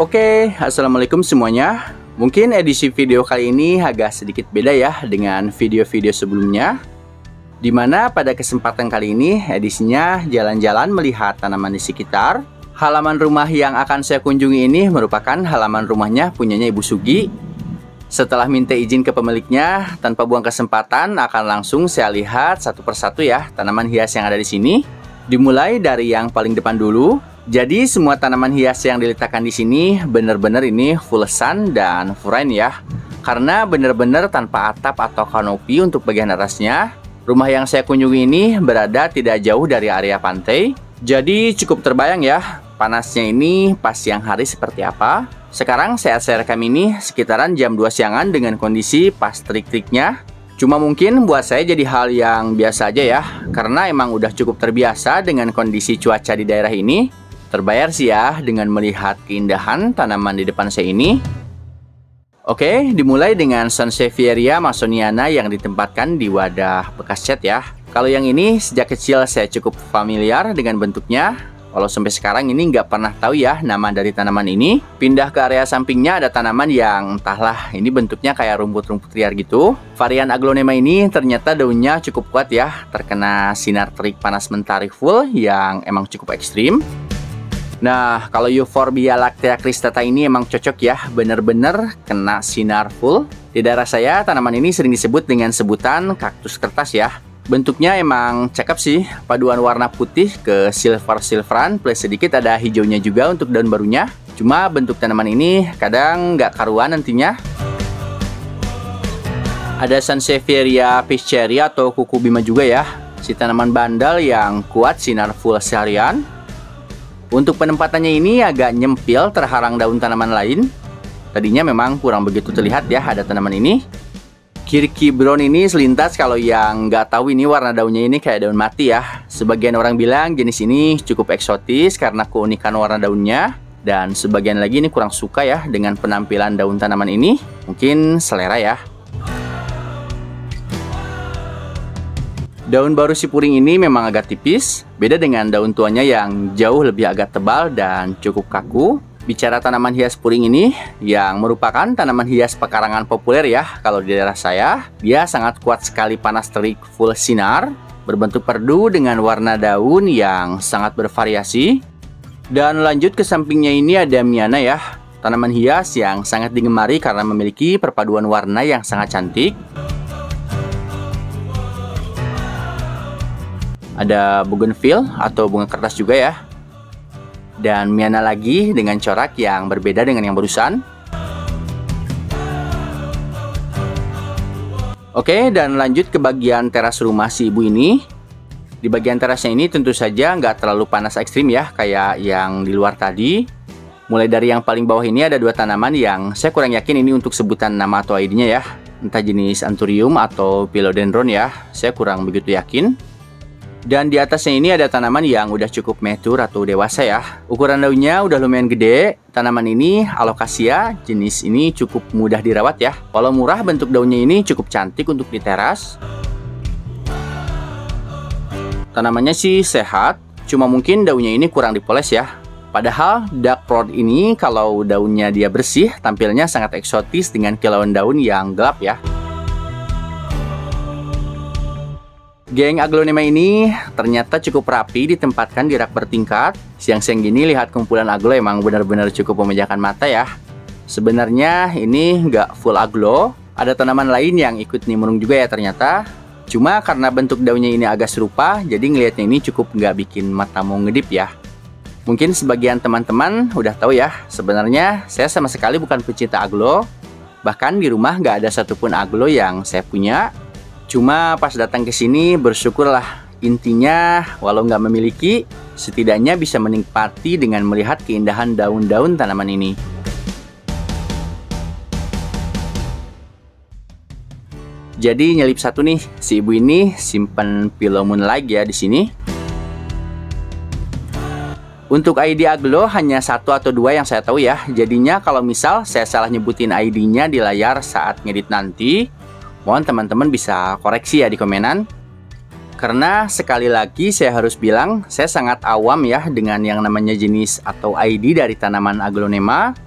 Oke, assalamualaikum semuanya. Mungkin edisi video kali ini agak sedikit beda ya dengan video-video sebelumnya, dimana pada kesempatan kali ini edisinya jalan-jalan melihat tanaman di sekitar. Halaman rumah yang akan saya kunjungi ini merupakan halaman rumahnya punyanya Ibu Sugi. Setelah minta izin ke pemiliknya, tanpa buang kesempatan akan langsung saya lihat satu persatu ya tanaman hias yang ada di sini. Dimulai dari yang paling depan dulu. Jadi semua tanaman hias yang diletakkan di sini benar-benar ini full sun dan full rain ya. Karena benar-benar tanpa atap atau kanopi untuk bagian atasnya. Rumah yang saya kunjungi ini berada tidak jauh dari area pantai. Jadi cukup terbayang ya panasnya ini pas siang hari seperti apa. Sekarang saya rekam ini sekitaran jam 2 siangan dengan kondisi pas terik-teriknya. Cuma mungkin buat saya jadi hal yang biasa aja ya, karena emang udah cukup terbiasa dengan kondisi cuaca di daerah ini. Terbayar sih ya dengan melihat keindahan tanaman di depan saya ini. Oke, dimulai dengan Sansevieria Masoniana yang ditempatkan di wadah bekas cat ya. Kalau yang ini sejak kecil saya cukup familiar dengan bentuknya. Walau sampai sekarang ini nggak pernah tahu ya nama dari tanaman ini. Pindah ke area sampingnya ada tanaman yang entahlah ini bentuknya kayak rumput-rumput liar gitu. Varian Aglonema ini ternyata daunnya cukup kuat ya, terkena sinar terik panas mentari full yang emang cukup ekstrim. Nah, kalau Euphorbia lactea cristata ini emang cocok ya, bener-bener kena sinar full. Di daerah saya, tanaman ini sering disebut dengan sebutan kaktus kertas ya. Bentuknya emang cakep sih, paduan warna putih ke silver-silveran, plus sedikit ada hijaunya juga untuk daun barunya. Cuma bentuk tanaman ini kadang nggak karuan nantinya. Ada Sansevieria Pischeria atau kuku bima juga ya, si tanaman bandal yang kuat sinar full seharian. Untuk penempatannya ini agak nyempil terharang daun tanaman lain. Tadinya memang kurang begitu terlihat ya ada tanaman ini. Kirky brown ini selintas kalau yang nggak tahu ini warna daunnya ini kayak daun mati ya. Sebagian orang bilang jenis ini cukup eksotis karena keunikan warna daunnya. Dan sebagian lagi ini kurang suka ya dengan penampilan daun tanaman ini. Mungkin selera ya. Daun baru si puring ini memang agak tipis, beda dengan daun tuanya yang jauh lebih agak tebal dan cukup kaku. Bicara tanaman hias puring ini, yang merupakan tanaman hias pekarangan populer ya kalau di daerah saya. Dia sangat kuat sekali panas terik full sinar, berbentuk perdu dengan warna daun yang sangat bervariasi. Dan lanjut ke sampingnya ini ada Miana ya, tanaman hias yang sangat digemari karena memiliki perpaduan warna yang sangat cantik. Ada bougainville atau bunga kertas juga ya. Dan Miana lagi dengan corak yang berbeda dengan yang barusan. Oke, dan lanjut ke bagian teras rumah si ibu ini. Di bagian terasnya ini tentu saja nggak terlalu panas ekstrim ya, kayak yang di luar tadi. Mulai dari yang paling bawah ini ada dua tanaman yang saya kurang yakin ini untuk sebutan nama atau ID-nya ya. Entah jenis Anthurium atau Philodendron ya, saya kurang begitu yakin. Dan di atasnya ini ada tanaman yang udah cukup mature atau dewasa ya. Ukuran daunnya udah lumayan gede. Tanaman ini Alocasia, jenis ini cukup mudah dirawat ya. Walau murah, bentuk daunnya ini cukup cantik untuk di teras. Tanamannya sih sehat, cuma mungkin daunnya ini kurang dipoles ya. Padahal Duck Rod ini kalau daunnya dia bersih, tampilnya sangat eksotis dengan kilauan daun yang gelap ya. Geng Aglonema ini ternyata cukup rapi ditempatkan di rak bertingkat. Siang-siang gini lihat kumpulan aglo emang benar-benar cukup memanjakan mata ya. Sebenarnya ini nggak full aglo, ada tanaman lain yang ikut nimbrung juga ya ternyata. Cuma karena bentuk daunnya ini agak serupa, jadi ngelihatnya ini cukup nggak bikin mata mau ngedip ya. Mungkin sebagian teman-teman udah tahu ya, sebenarnya saya sama sekali bukan pecinta aglo. Bahkan di rumah nggak ada satupun aglo yang saya punya. Cuma pas datang ke sini bersyukurlah. Intinya walau nggak memiliki, setidaknya bisa menikmati dengan melihat keindahan daun-daun tanaman ini. Jadi nyelip satu nih, si ibu ini simpen Philomon lagi ya di sini. Untuk ID aglo hanya satu atau dua yang saya tahu ya. Jadinya kalau misal saya salah nyebutin ID-nya di layar saat ngedit nanti, mohon teman-teman bisa koreksi ya di komenan. Karena sekali lagi saya harus bilang, saya sangat awam ya dengan yang namanya jenis atau ID dari tanaman Aglonema.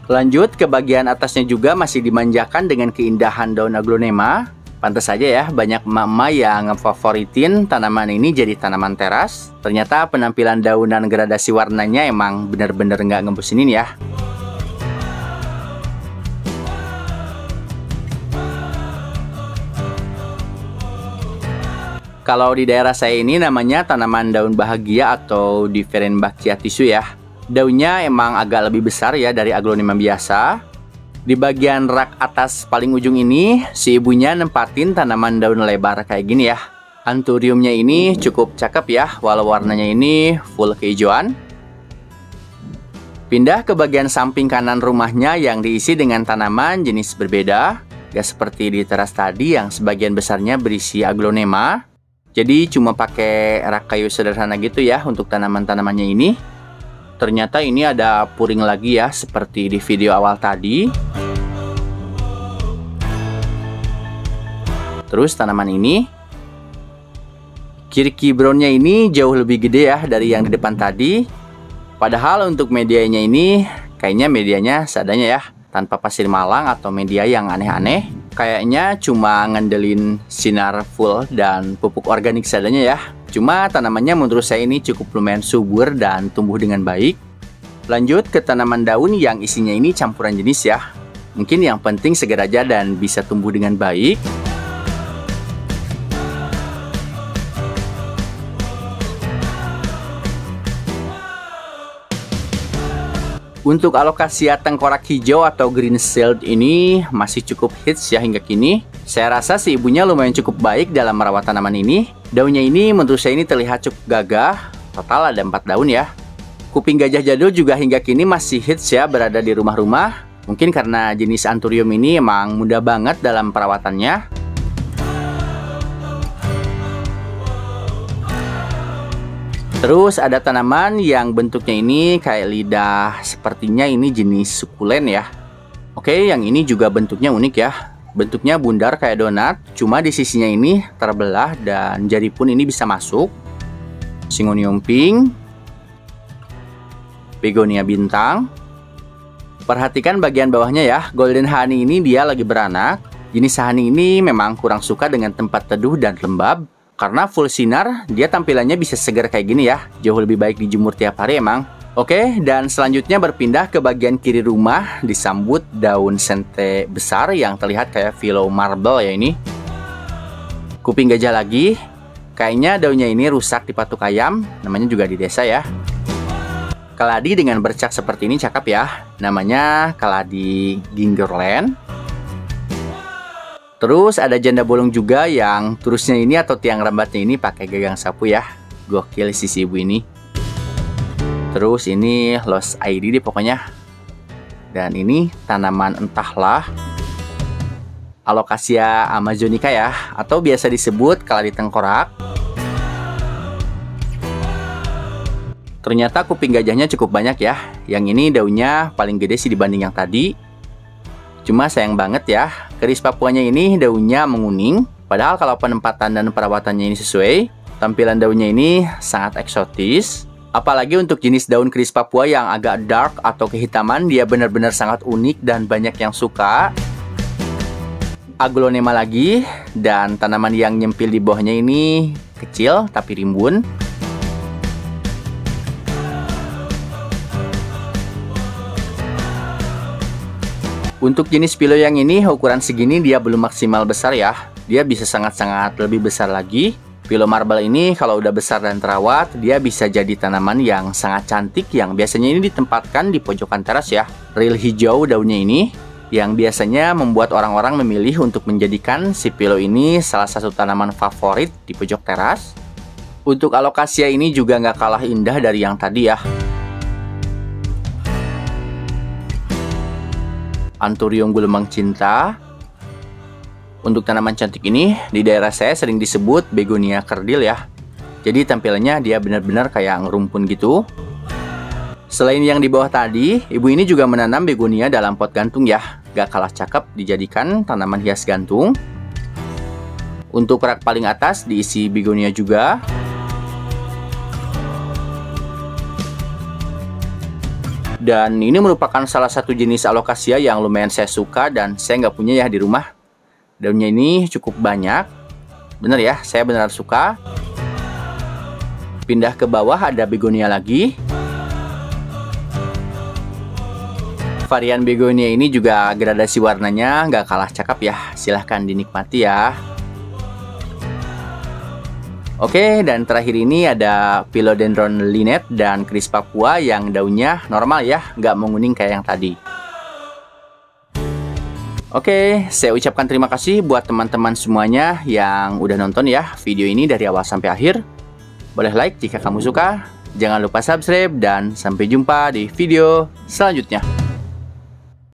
Lanjut ke bagian atasnya juga masih dimanjakan dengan keindahan daun aglonema. Pantas saja ya, banyak emak-emak yang ngefavoritin tanaman ini jadi tanaman teras. Ternyata penampilan daun dan gradasi warnanya emang bener-bener nggak ngebosenin ya. Kalau di daerah saya ini namanya tanaman daun bahagia atau Differenbachia tisu ya. Daunnya emang agak lebih besar ya dari aglonema biasa. Di bagian rak atas paling ujung ini, si ibunya nempatin tanaman daun lebar kayak gini ya. Anthuriumnya ini cukup cakep ya, walau warnanya ini full kehijauan. Pindah ke bagian samping kanan rumahnya yang diisi dengan tanaman jenis berbeda. Gak seperti di teras tadi yang sebagian besarnya berisi aglonema. Jadi cuma pakai rak kayu sederhana gitu ya untuk tanaman-tanamannya ini. Ternyata ini ada puring lagi ya, seperti di video awal tadi. Terus tanaman ini, Kirky brownnya ini jauh lebih gede ya dari yang di depan tadi. Padahal untuk medianya ini, kayaknya medianya seadanya ya, tanpa pasir malang atau media yang aneh-aneh. Kayaknya cuma ngandelin sinar full dan pupuk organik seadanya ya. Cuma tanamannya menurut saya ini cukup lumayan subur dan tumbuh dengan baik. Lanjut ke tanaman daun yang isinya ini campuran jenis ya. Mungkin yang penting segar aja dan bisa tumbuh dengan baik. Untuk alokasia tengkorak hijau atau green shield ini masih cukup hits ya hingga kini. Saya rasa si ibunya lumayan cukup baik dalam merawat tanaman ini. Daunnya ini menurut saya ini terlihat cukup gagah. Total ada 4 daun ya. Kuping gajah jadul juga hingga kini masih hits ya berada di rumah-rumah. Mungkin karena jenis Anthurium ini emang mudah banget dalam perawatannya. Terus ada tanaman yang bentuknya ini kayak lidah, sepertinya ini jenis sukulen ya. Oke, yang ini juga bentuknya unik ya. Bentuknya bundar kayak donat, cuma di sisinya ini terbelah dan jari pun ini bisa masuk. Syngonium pink, begonia bintang. Perhatikan bagian bawahnya ya, golden honey ini dia lagi beranak. Jenis honey ini memang kurang suka dengan tempat teduh dan lembab. Karena full sinar, dia tampilannya bisa segar kayak gini ya. Jauh lebih baik dijemur tiap hari emang. Oke, dan selanjutnya berpindah ke bagian kiri rumah, disambut daun sente besar yang terlihat kayak Philo marble ya ini. Kuping gajah lagi. Kayaknya daunnya ini rusak dipatuk ayam, namanya juga di desa ya. Keladi dengan bercak seperti ini cakep ya. Namanya keladi gingerland. Terus ada janda bolong juga yang terusnya ini atau tiang rambatnya ini pakai gagang sapu ya. Gokil si ibu ini. Terus ini Lost ID deh pokoknya. Dan ini tanaman entahlah. Alokasia amazonica ya, atau biasa disebut keladi tengkorak. Ternyata kuping gajahnya cukup banyak ya. Yang ini daunnya paling gede sih dibanding yang tadi. Cuma sayang banget ya, keris Papuanya ini daunnya menguning. Padahal kalau penempatan dan perawatannya ini sesuai, tampilan daunnya ini sangat eksotis. Apalagi untuk jenis daun keris Papua yang agak dark atau kehitaman, dia benar-benar sangat unik dan banyak yang suka. Aglonema lagi, dan tanaman yang nyempil di bawahnya ini kecil tapi rimbun. Untuk jenis Philo yang ini ukuran segini dia belum maksimal besar ya. Dia bisa sangat-sangat lebih besar lagi. Philo marble ini kalau udah besar dan terawat, dia bisa jadi tanaman yang sangat cantik yang biasanya ini ditempatkan di pojokan teras ya. Real hijau daunnya ini yang biasanya membuat orang-orang memilih untuk menjadikan si Philo ini salah satu tanaman favorit di pojok teras. Untuk alokasia ini juga nggak kalah indah dari yang tadi ya. Anthurium gelombang cinta. Untuk tanaman cantik ini di daerah saya sering disebut begonia kerdil ya. Jadi tampilannya dia benar-benar kayak ngerumpun gitu. Selain yang di bawah tadi, ibu ini juga menanam begonia dalam pot gantung ya. Gak kalah cakep dijadikan tanaman hias gantung. Untuk rak paling atas diisi begonia juga. Dan ini merupakan salah satu jenis alocasia yang lumayan saya suka dan saya nggak punya ya di rumah. Daunnya ini cukup banyak. Bener ya, saya benar suka. Pindah ke bawah ada begonia lagi. Varian begonia ini juga gradasi warnanya nggak kalah cakep ya. Silahkan dinikmati ya. Oke, dan terakhir ini ada Philodendron Linnet dan Chris Papua yang daunnya normal ya, nggak menguning kayak yang tadi. Oke, saya ucapkan terima kasih buat teman-teman semuanya yang udah nonton ya video ini dari awal sampai akhir. Boleh like jika kamu suka, jangan lupa subscribe, dan sampai jumpa di video selanjutnya.